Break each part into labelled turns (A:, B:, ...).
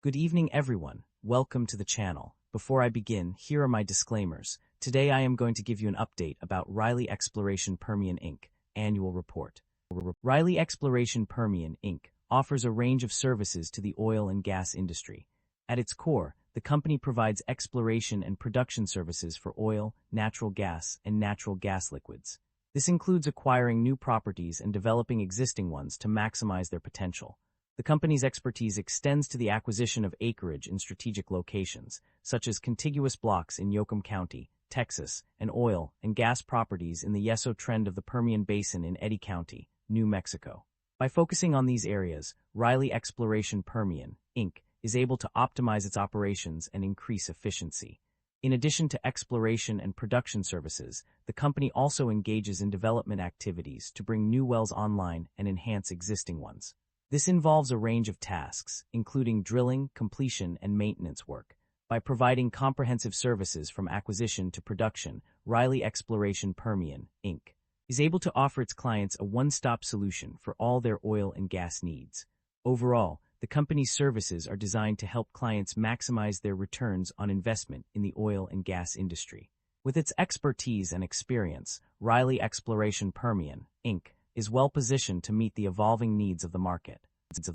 A: Good evening, everyone. Welcome to the channel. Before I begin, here are my disclaimers. Today I am going to give you an update about Riley Exploration Permian Inc. Annual Report. Riley Exploration Permian Inc. offers a range of services to the oil and gas industry. At its core, the company provides exploration and production services for oil, natural gas, and natural gas liquids. This includes acquiring new properties and developing existing ones to maximize their potential. The company's expertise extends to the acquisition of acreage in strategic locations, such as contiguous blocks in Yoakum County, Texas, and oil and gas properties in the Yeso Trend of the Permian Basin in Eddy County, New Mexico. By focusing on these areas, Riley Exploration Permian, Inc. is able to optimize its operations and increase efficiency. In addition to exploration and production services, the company also engages in development activities to bring new wells online and enhance existing ones. This involves a range of tasks, including drilling, completion, and maintenance work. By providing comprehensive services from acquisition to production, Riley Exploration Permian, Inc. is able to offer its clients a one-stop solution for all their oil and gas needs. Overall, the company's services are designed to help clients maximize their returns on investment in the oil and gas industry. With its expertise and experience, Riley Exploration Permian, Inc. is well-positioned to meet the evolving needs of the market.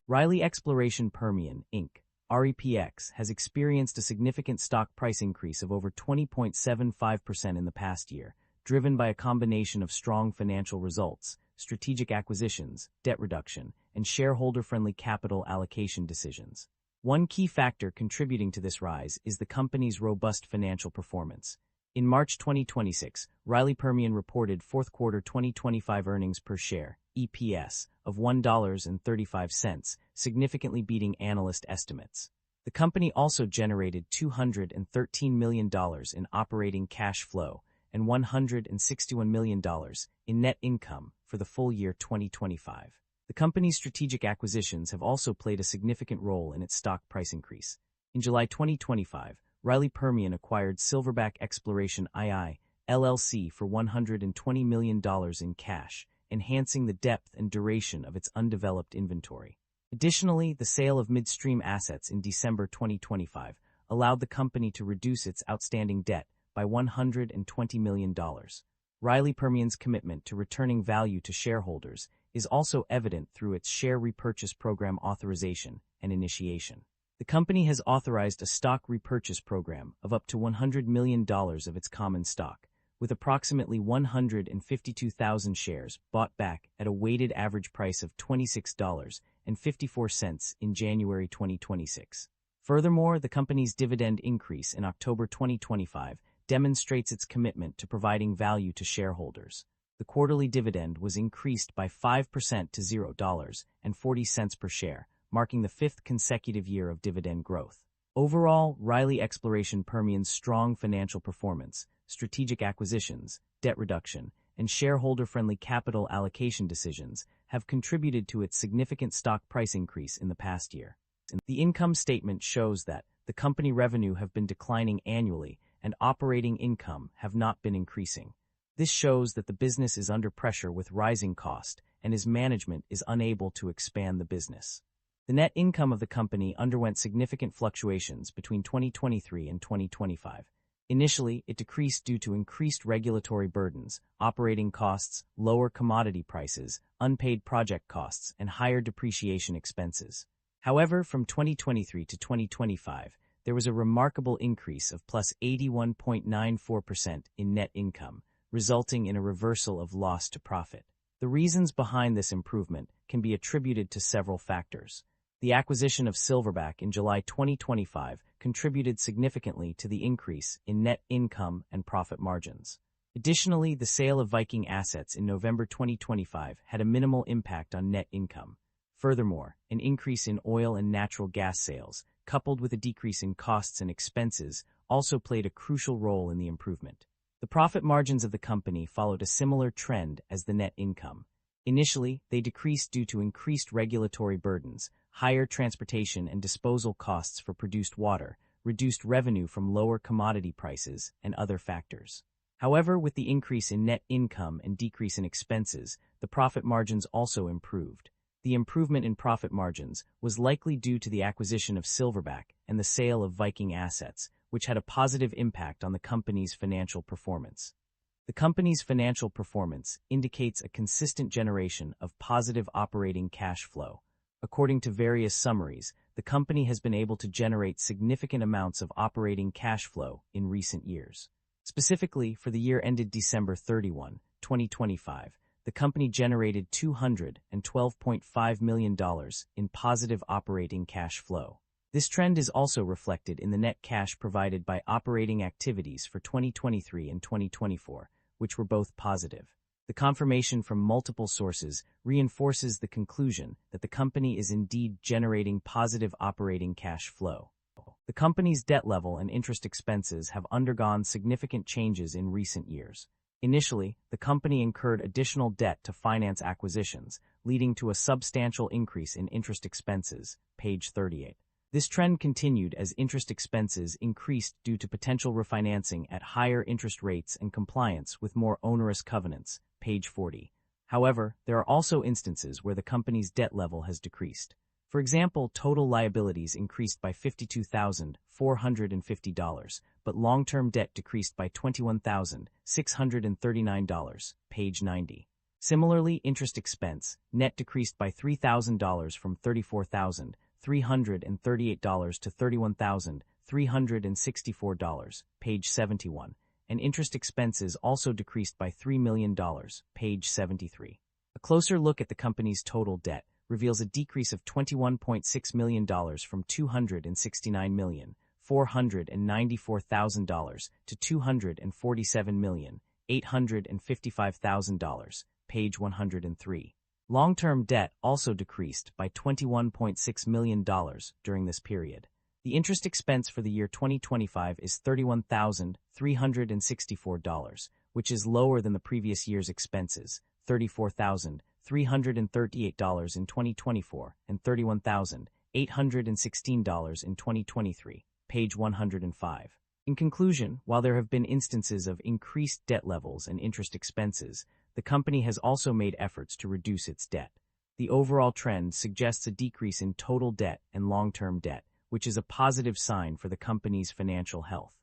A: Riley Exploration Permian, Inc. REPX has experienced a significant stock price increase of over 20.75% in the past year, driven by a combination of strong financial results, strategic acquisitions, debt reduction, and shareholder-friendly capital allocation decisions. One key factor contributing to this rise is the company's robust financial performance. In March 2026, Riley Permian reported fourth quarter 2025 earnings per share, EPS, of $1.35, significantly beating analyst estimates. The company also generated $213 million in operating cash flow and $161 million in net income for the full year 2025. The company's strategic acquisitions have also played a significant role in its stock price increase. In July 2025, Riley Permian acquired Silverback Exploration II, LLC for $120 million in cash, enhancing the depth and duration of its undeveloped inventory. Additionally, the sale of midstream assets in December 2025 allowed the company to reduce its outstanding debt by $120 million. Riley Permian's commitment to returning value to shareholders is also evident through its share repurchase program authorization and initiation. The company has authorized a stock repurchase program of up to $100 million of its common stock, with approximately 152,000 shares bought back at a weighted average price of $26.54 in January 2026. Furthermore, the company's dividend increase in October 2025 demonstrates its commitment to providing value to shareholders. The quarterly dividend was increased by 5% to $0.40 per share, marking the fifth consecutive year of dividend growth. Overall, Riley Exploration Permian's strong financial performance, strategic acquisitions, debt reduction, and shareholder-friendly capital allocation decisions have contributed to its significant stock price increase in the past year. The income statement shows that the company revenue have been declining annually and operating income have not been increasing. This shows that the business is under pressure with rising cost and its management is unable to expand the business. The net income of the company underwent significant fluctuations between 2023 and 2025. Initially, it decreased due to increased regulatory burdens, operating costs, lower commodity prices, unpaid project costs, and higher depreciation expenses. However, from 2023 to 2025, there was a remarkable increase of plus 81.94% in net income, resulting in a reversal of loss to profit. The reasons behind this improvement can be attributed to several factors. The acquisition of Silverback in July 2025 contributed significantly to the increase in net income and profit margins. Additionally, the sale of Viking assets in November 2025 had a minimal impact on net income. Furthermore, an increase in oil and natural gas sales, coupled with a decrease in costs and expenses, also played a crucial role in the improvement. The profit margins of the company followed a similar trend as the net income. Initially, they decreased due to increased regulatory burdens, higher transportation and disposal costs for produced water, reduced revenue from lower commodity prices, and other factors. However, with the increase in net income and decrease in expenses, the profit margins also improved. The improvement in profit margins was likely due to the acquisition of Silverback and the sale of Viking assets, which had a positive impact on the company's financial performance. The company's financial performance indicates a consistent generation of positive operating cash flow. According to various summaries, the company has been able to generate significant amounts of operating cash flow in recent years. Specifically, for the year ended December 31, 2025, the company generated $212.5 million in positive operating cash flow. This trend is also reflected in the net cash provided by operating activities for 2023 and 2024, which were both positive. The confirmation from multiple sources reinforces the conclusion that the company is indeed generating positive operating cash flow. The company's debt level and interest expenses have undergone significant changes in recent years. Initially, the company incurred additional debt to finance acquisitions, leading to a substantial increase in interest expenses, page 38. This trend continued as interest expenses increased due to potential refinancing at higher interest rates and compliance with more onerous covenants, page 40. However, there are also instances where the company's debt level has decreased. For example, total liabilities increased by $52,450, but long-term debt decreased by $21,639, page 90. Similarly, interest expense, net decreased by $3,000 from $34,338 to $31,364, page 71, and interest expenses also decreased by $3 million, page 73. A closer look at the company's total debt reveals a decrease of $21.6 million from $269,494,000 to $247,855,000, page 103. Long-term debt also decreased by $21.6 million during this period. The interest expense for the year 2025 is $31,364, which is lower than the previous year's expenses, $34,338 in 2024 and $31,816 in 2023, page 105. In conclusion, while there have been instances of increased debt levels and interest expenses, the company has also made efforts to reduce its debt. The overall trend suggests a decrease in total debt and long-term debt, which is a positive sign for the company's financial health.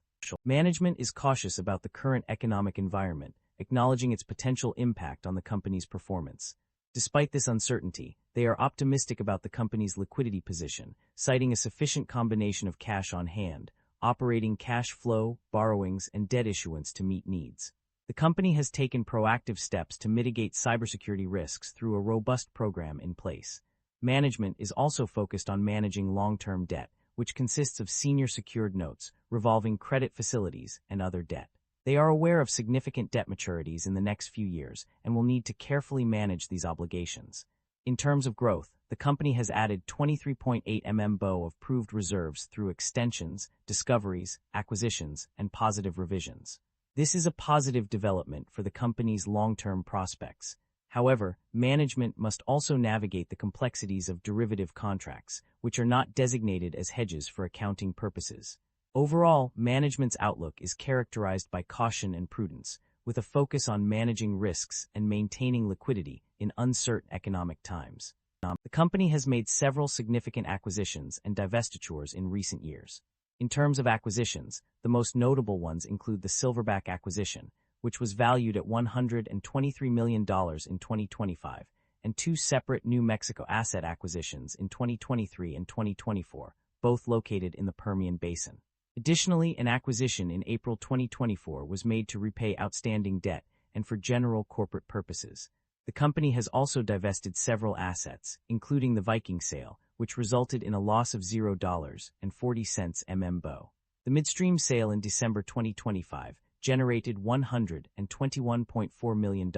A: Management is cautious about the current economic environment, acknowledging its potential impact on the company's performance. Despite this uncertainty, they are optimistic about the company's liquidity position, citing a sufficient combination of cash on hand, operating cash flow, borrowings, and debt issuance to meet needs. The company has taken proactive steps to mitigate cybersecurity risks through a robust program in place. Management is also focused on managing long-term debt, which consists of senior secured notes, revolving credit facilities, and other debt. They are aware of significant debt maturities in the next few years and will need to carefully manage these obligations. In terms of growth, the company has added 23.8 MMBO of proved reserves through extensions, discoveries, acquisitions, and positive revisions. This is a positive development for the company's long-term prospects. However, management must also navigate the complexities of derivative contracts, which are not designated as hedges for accounting purposes. Overall, management's outlook is characterized by caution and prudence, with a focus on managing risks and maintaining liquidity in uncertain economic times. The company has made several significant acquisitions and divestitures in recent years. In terms of acquisitions, the most notable ones include the Silverback acquisition, which was valued at $123 million in 2025, and two separate New Mexico asset acquisitions in 2023 and 2024, both located in the Permian Basin. Additionally, an acquisition in April 2024 was made to repay outstanding debt and for general corporate purposes. The company has also divested several assets, including the Viking sale, which resulted in a loss of $0.40 MMBO. The midstream sale in December 2025 generated $121.4 million,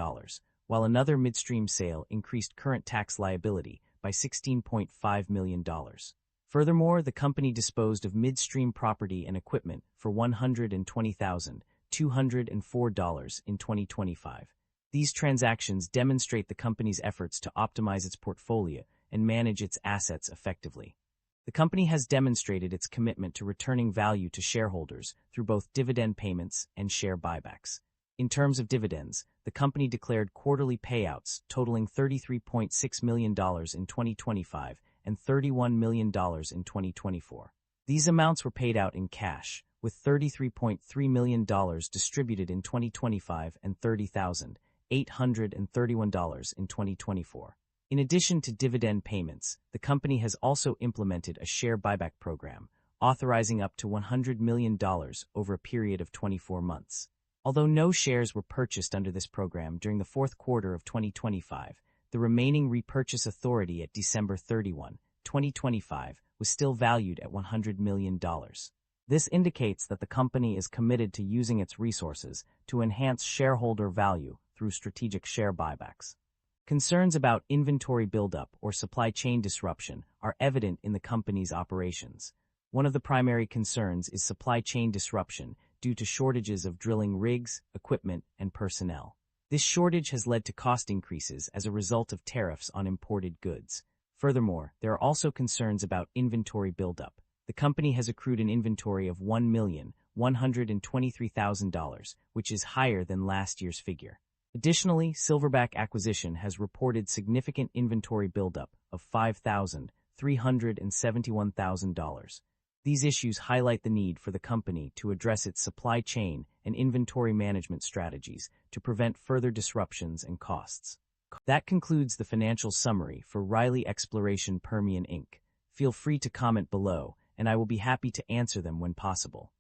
A: while another midstream sale increased current tax liability by $16.5 million. Furthermore, the company disposed of midstream property and equipment for $120,204 in 2025. These transactions demonstrate the company's efforts to optimize its portfolio and manage its assets effectively. The company has demonstrated its commitment to returning value to shareholders through both dividend payments and share buybacks. In terms of dividends, the the company declared quarterly payouts totaling $33.6 million in 2025 and $31 million in 2024. These amounts were paid out in cash, with $33.3 million distributed in 2025 and $30,831 in 2024. In addition to dividend payments, the company has also implemented a share buyback program, authorizing up to $100 million over a period of 24 months. Although no shares were purchased under this program during the fourth quarter of 2025, the remaining repurchase authority at December 31, 2025, was still valued at $100 million. This indicates that the company is committed to using its resources to enhance shareholder value through strategic share buybacks. Concerns about inventory buildup or supply chain disruption are evident in the company's operations. One of the primary concerns is supply chain disruption due to shortages of drilling rigs, equipment, and personnel. This shortage has led to cost increases as a result of tariffs on imported goods. Furthermore, there are also concerns about inventory buildup. The company has accrued an inventory of $1,123,000, which is higher than last year's figure. Additionally, Silverback Acquisition has reported significant inventory buildup of $5,371,000. These issues highlight the need for the company to address its supply chain and inventory management strategies to prevent further disruptions and costs. That concludes the financial summary for Riley Exploration Permian Inc. Feel free to comment below, and I will be happy to answer them when possible.